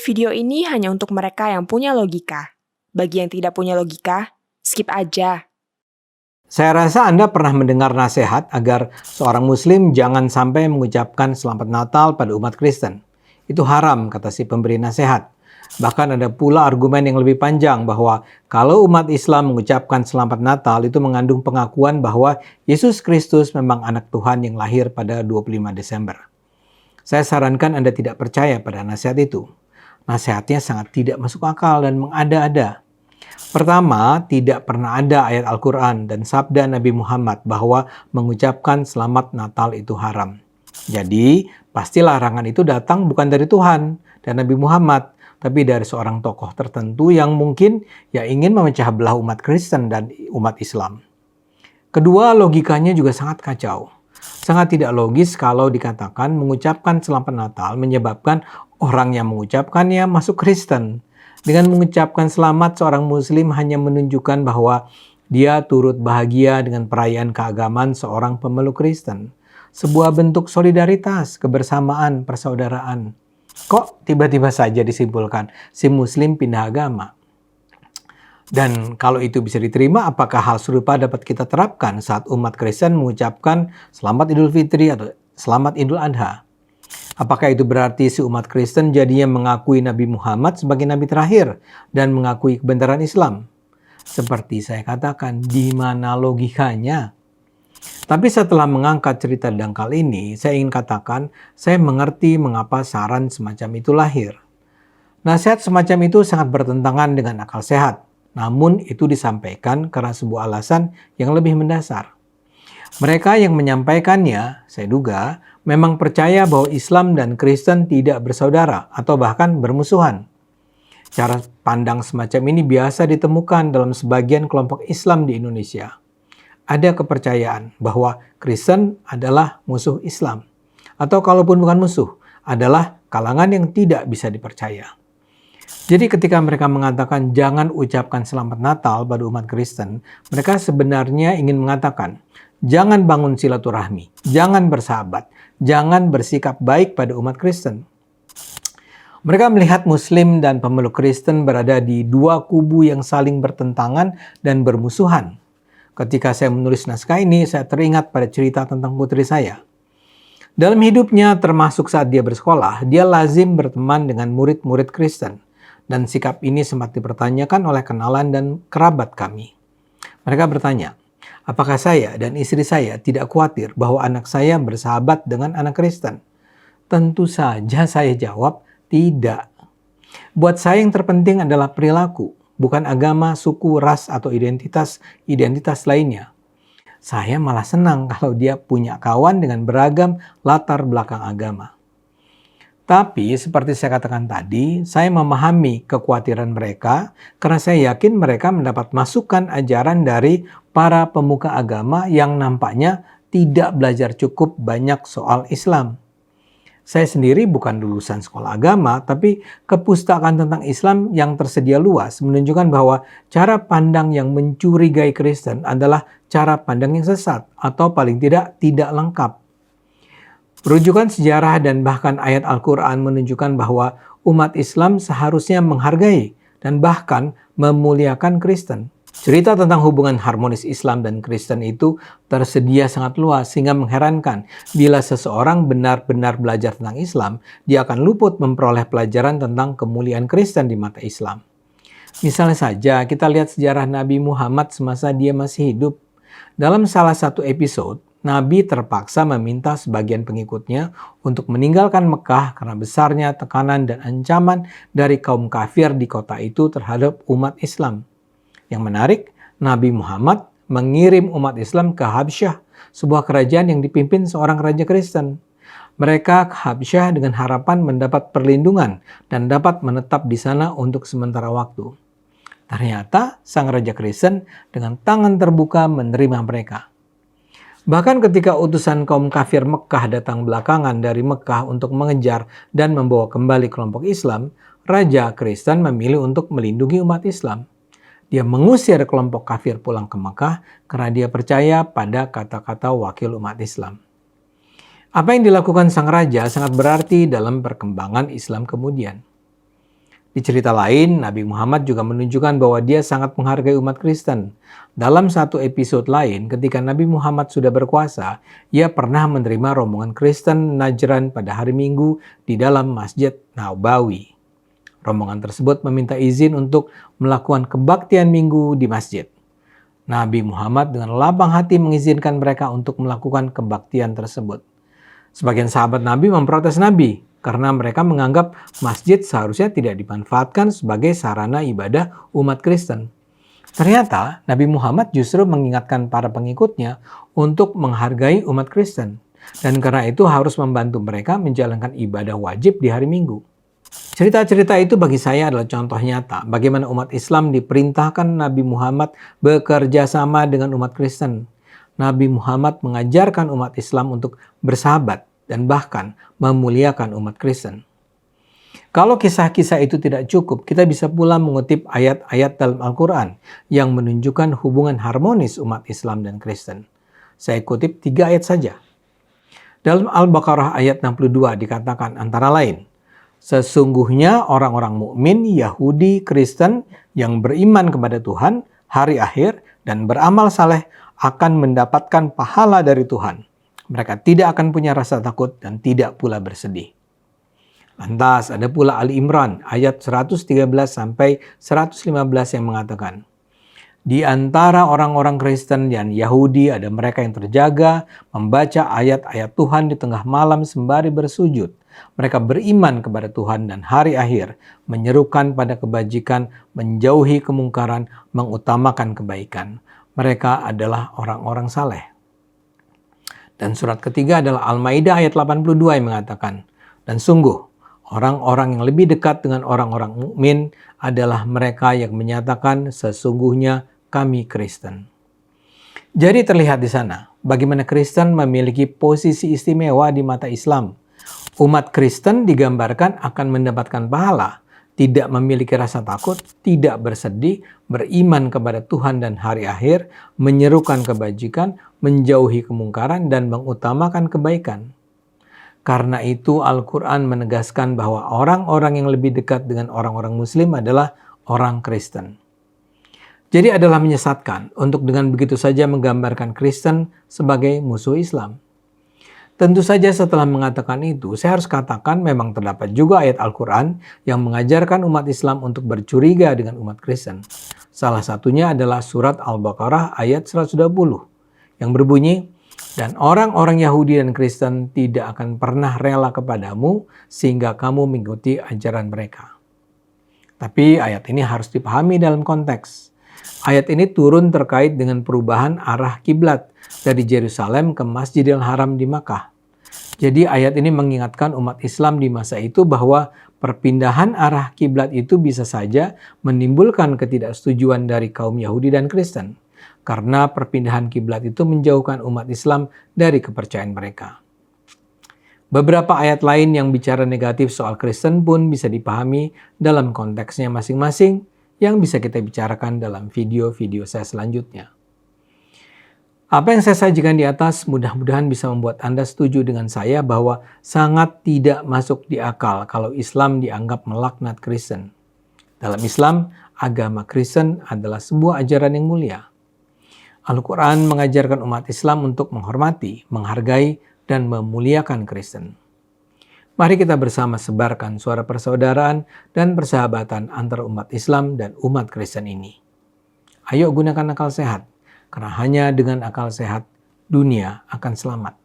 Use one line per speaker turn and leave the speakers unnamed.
Video ini hanya untuk mereka yang punya logika. Bagi yang tidak punya logika, skip aja.
Saya rasa Anda pernah mendengar nasihat agar seorang Muslim jangan sampai mengucapkan Selamat Natal pada umat Kristen. Itu haram, kata si pemberi nasihat. Bahkan ada pula argumen yang lebih panjang bahwa kalau umat Islam mengucapkan Selamat Natal itu mengandung pengakuan bahwa Yesus Kristus memang anak Tuhan yang lahir pada 25 Desember. Saya sarankan Anda tidak percaya pada nasihat itu. Nasihatnya sangat tidak masuk akal dan mengada-ada. Pertama, tidak pernah ada ayat Al-Quran dan sabda Nabi Muhammad bahwa mengucapkan Selamat Natal itu haram. Jadi, pasti larangan itu datang bukan dari Tuhan dan Nabi Muhammad, tapi dari seorang tokoh tertentu yang mungkin ingin memecah belah umat Kristen dan umat Islam. Kedua, logikanya juga sangat kacau. Sangat tidak logis kalau dikatakan mengucapkan Selamat Natal menyebabkan orang yang mengucapkannya masuk Kristen. Dengan mengucapkan selamat, seorang Muslim hanya menunjukkan bahwa dia turut bahagia dengan perayaan keagamaan seorang pemeluk Kristen. Sebuah bentuk solidaritas, kebersamaan, persaudaraan. Kok tiba-tiba saja disimpulkan si Muslim pindah agama? Dan kalau itu bisa diterima, apakah hal serupa dapat kita terapkan saat umat Kristen mengucapkan Selamat Idul Fitri atau Selamat Idul Adha? Apakah itu berarti si umat Kristen jadinya mengakui Nabi Muhammad sebagai nabi terakhir dan mengakui kebenaran Islam? Seperti saya katakan, di mana logikanya? Tapi setelah mengangkat cerita dangkal ini, saya ingin katakan, saya mengerti mengapa saran semacam itu lahir. Nasihat semacam itu sangat bertentangan dengan akal sehat, namun itu disampaikan karena sebuah alasan yang lebih mendasar. Mereka yang menyampaikannya, saya duga, memang percaya bahwa Islam dan Kristen tidak bersaudara atau bahkan bermusuhan. Cara pandang semacam ini biasa ditemukan dalam sebagian kelompok Islam di Indonesia. Ada kepercayaan bahwa Kristen adalah musuh Islam, atau kalaupun bukan musuh, adalah kalangan yang tidak bisa dipercaya. Jadi ketika mereka mengatakan jangan ucapkan Selamat Natal pada umat Kristen, mereka sebenarnya ingin mengatakan, jangan bangun silaturahmi, jangan bersahabat, jangan bersikap baik pada umat Kristen. Mereka melihat Muslim dan pemeluk Kristen berada di dua kubu yang saling bertentangan dan bermusuhan. Ketika saya menulis naskah ini, saya teringat pada cerita tentang putri saya. Dalam hidupnya, termasuk saat dia bersekolah, dia lazim berteman dengan murid-murid Kristen. Dan sikap ini sempat dipertanyakan oleh kenalan dan kerabat kami. Mereka bertanya, apakah saya dan istri saya tidak khawatir bahwa anak saya bersahabat dengan anak Kristen? Tentu saja saya jawab, tidak. Buat saya yang terpenting adalah perilaku, bukan agama, suku, ras, atau identitas lainnya. Saya malah senang kalau dia punya kawan dengan beragam latar belakang agama. Tapi seperti saya katakan tadi, saya memahami kekhawatiran mereka karena saya yakin mereka mendapat masukan ajaran dari para pemuka agama yang nampaknya tidak belajar cukup banyak soal Islam. Saya sendiri bukan lulusan sekolah agama, tapi kepustakaan tentang Islam yang tersedia luas menunjukkan bahwa cara pandang yang mencurigai Kristen adalah cara pandang yang sesat atau paling tidak lengkap. Rujukan sejarah dan bahkan ayat Al-Quran menunjukkan bahwa umat Islam seharusnya menghargai dan bahkan memuliakan Kristen. Cerita tentang hubungan harmonis Islam dan Kristen itu tersedia sangat luas sehingga mengherankan bila seseorang benar-benar belajar tentang Islam, dia akan luput memperoleh pelajaran tentang kemuliaan Kristen di mata Islam. Misalnya saja kita lihat sejarah Nabi Muhammad semasa dia masih hidup. Dalam salah satu episode, Nabi terpaksa meminta sebagian pengikutnya untuk meninggalkan Mekah karena besarnya tekanan dan ancaman dari kaum kafir di kota itu terhadap umat Islam. Yang menarik, Nabi Muhammad mengirim umat Islam ke Habsyah, sebuah kerajaan yang dipimpin seorang raja Kristen. Mereka ke Habsyah dengan harapan mendapat perlindungan dan dapat menetap di sana untuk sementara waktu. Ternyata sang raja Kristen dengan tangan terbuka menerima mereka. Bahkan ketika utusan kaum kafir Mekah datang belakangan dari Mekah untuk mengejar dan membawa kembali kelompok Islam, Raja Kristen memilih untuk melindungi umat Islam. Dia mengusir kelompok kafir pulang ke Mekah karena dia percaya pada kata-kata wakil umat Islam. Apa yang dilakukan sang raja sangat berarti dalam perkembangan Islam kemudian. Di cerita lain, Nabi Muhammad juga menunjukkan bahwa dia sangat menghargai umat Kristen. Dalam satu episode lain, ketika Nabi Muhammad sudah berkuasa, ia pernah menerima rombongan Kristen Najran pada hari Minggu di dalam Masjid Nabawi. Rombongan tersebut meminta izin untuk melakukan kebaktian minggu di masjid. Nabi Muhammad dengan lapang hati mengizinkan mereka untuk melakukan kebaktian tersebut. Sebagian sahabat Nabi memprotes Nabi karena mereka menganggap masjid seharusnya tidak dimanfaatkan sebagai sarana ibadah umat Kristen. Ternyata Nabi Muhammad justru mengingatkan para pengikutnya untuk menghargai umat Kristen, dan karena itu harus membantu mereka menjalankan ibadah wajib di hari Minggu. Cerita-cerita itu bagi saya adalah contoh nyata bagaimana umat Islam diperintahkan Nabi Muhammad bekerja sama dengan umat Kristen. Nabi Muhammad mengajarkan umat Islam untuk bersahabat dan bahkan memuliakan umat Kristen. Kalau kisah-kisah itu tidak cukup, kita bisa pula mengutip ayat-ayat dalam Al-Quran yang menunjukkan hubungan harmonis umat Islam dan Kristen. Saya kutip 3 ayat saja. Dalam Al-Baqarah ayat 62 dikatakan antara lain, sesungguhnya orang-orang mukmin, Yahudi, Kristen yang beriman kepada Tuhan, hari akhir, dan beramal saleh akan mendapatkan pahala dari Tuhan. Mereka tidak akan punya rasa takut dan tidak pula bersedih. Lantas ada pula Ali Imran ayat 113 sampai 115 yang mengatakan, di antara orang-orang Kristen dan Yahudi ada mereka yang terjaga membaca ayat-ayat Tuhan di tengah malam sembari bersujud. Mereka beriman kepada Tuhan dan hari akhir, menyerukan pada kebajikan, menjauhi kemungkaran, mengutamakan kebaikan. Mereka adalah orang-orang saleh. Dan surat ketiga adalah Al-Maidah ayat 82 yang mengatakan, dan sungguh orang-orang yang lebih dekat dengan orang-orang mukmin adalah mereka yang menyatakan sesungguhnya kami Kristen. Jadi terlihat di sana bagaimana Kristen memiliki posisi istimewa di mata Islam. Umat Kristen digambarkan akan mendapatkan pahala, tidak memiliki rasa takut, tidak bersedih, beriman kepada Tuhan dan hari akhir, menyerukan kebajikan, menjauhi kemungkaran, dan mengutamakan kebaikan. Karena itu Al-Quran menegaskan bahwa orang-orang yang lebih dekat dengan orang-orang Muslim adalah orang Kristen. Jadi adalah menyesatkan untuk dengan begitu saja menggambarkan Kristen sebagai musuh Islam. Tentu saja setelah mengatakan itu, saya harus katakan memang terdapat juga ayat Al-Quran yang mengajarkan umat Islam untuk bercuriga dengan umat Kristen. Salah satunya adalah surat Al-Baqarah ayat 120 yang berbunyi, dan orang-orang Yahudi dan Kristen tidak akan pernah rela kepadamu sehingga kamu mengikuti ajaran mereka. Tapi ayat ini harus dipahami dalam konteks. Ayat ini turun terkait dengan perubahan arah kiblat dari Yerusalem ke Masjidil Haram di Makkah. Jadi ayat ini mengingatkan umat Islam di masa itu bahwa perpindahan arah kiblat itu bisa saja menimbulkan ketidaksetujuan dari kaum Yahudi dan Kristen. Karena perpindahan kiblat itu menjauhkan umat Islam dari kepercayaan mereka. Beberapa ayat lain yang bicara negatif soal Kristen pun bisa dipahami dalam konteksnya masing-masing yang bisa kita bicarakan dalam video-video saya selanjutnya. Apa yang saya sajikan di atas mudah-mudahan bisa membuat Anda setuju dengan saya bahwa sangat tidak masuk di akal kalau Islam dianggap melaknat Kristen. Dalam Islam, agama Kristen adalah sebuah ajaran yang mulia. Al-Quran mengajarkan umat Islam untuk menghormati, menghargai, dan memuliakan Kristen. Mari kita bersama sebarkan suara persaudaraan dan persahabatan antara umat Islam dan umat Kristen ini. Ayo gunakan akal sehat, karena hanya dengan akal sehat dunia akan selamat.